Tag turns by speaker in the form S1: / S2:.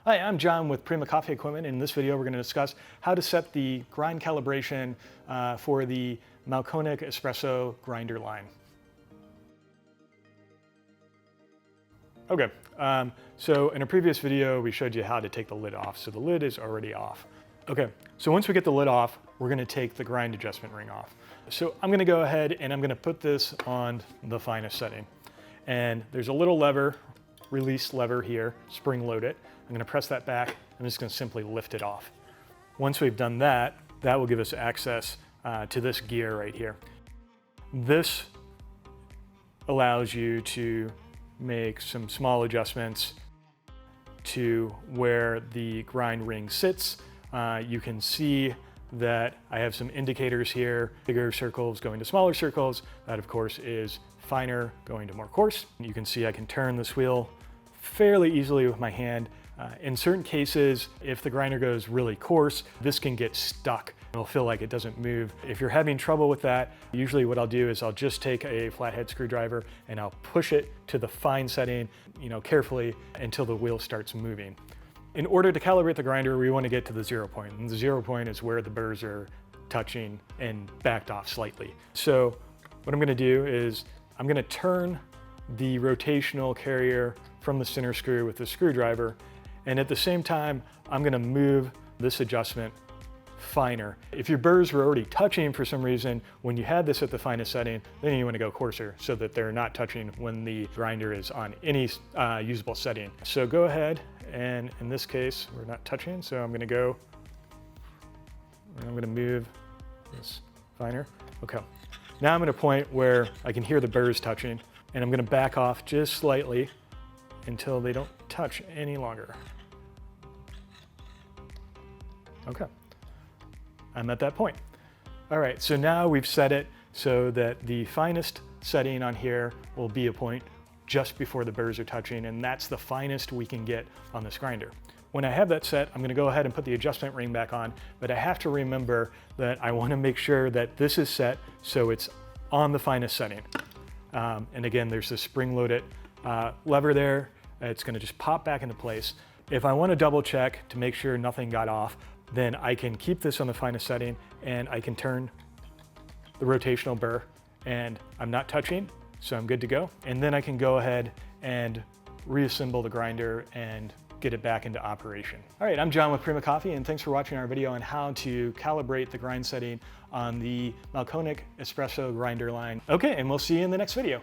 S1: Hi, I'm John with Prima Coffee Equipment. In this video, we're going to discuss how to set the grind calibration for the Mahlkonig espresso grinder line. Okay, so in a previous video, we showed you how to take the lid off. So the lid is already off. Okay, so once we get the lid off, we're going to take the grind adjustment ring off. So I'm going to go ahead and I'm going to put this on the finest setting. And there's a little lever, release lever here, spring load it. I'm going to press that back. I'm just going to simply lift it off. Once we've done that, that will give us access to this gear right here. This allows you to make some small adjustments to where the grind ring sits. You can see that I have some indicators here, bigger circles going to smaller circles. That of course is finer going to more coarse. You can see I can turn this wheel fairly easily with my hand. In certain cases, if the grinder goes really coarse, this can get stuck. It'll feel like it doesn't move. If you're having trouble with that, usually what I'll do is I'll just take a flathead screwdriver and I'll push it to the fine setting, carefully until the wheel starts moving. In order to calibrate the grinder, we want to get to the 0 point. And the 0 point is where the burrs are touching and backed off slightly. So what I'm going to do is I'm going to turn the rotational carrier from the center screw with the screwdriver. And at the same time, I'm going to move this adjustment finer. If your burrs were already touching for some reason, when you had this at the finest setting, then you want to go coarser so that they're not touching when the grinder is on any usable setting. So go ahead, and in this case, we're not touching, so I'm going to go, and I'm going to move this finer. Okay. Now I'm at a point where I can hear the burrs touching, and I'm going to back off just slightly until they don't touch any longer. Okay, I'm at that point. All right, so now we've set it so that the finest setting on here will be a point just before the burrs are touching, and that's the finest we can get on this grinder. When I have that set, I'm gonna go ahead and put the adjustment ring back on, but I have to remember that I wanna make sure that this is set so it's on the finest setting. And again, there's this spring-loaded lever there. It's gonna just pop back into place. If I wanna double check to make sure nothing got off, then I can keep this on the finest setting and I can turn the rotational burr and I'm not touching, so I'm good to go. And then I can go ahead and reassemble the grinder and get it back into operation. All right, I'm John with Prima Coffee, and thanks for watching our video on how to calibrate the grind setting on the Mahlkonig espresso grinder line. Okay, and we'll see you in the next video.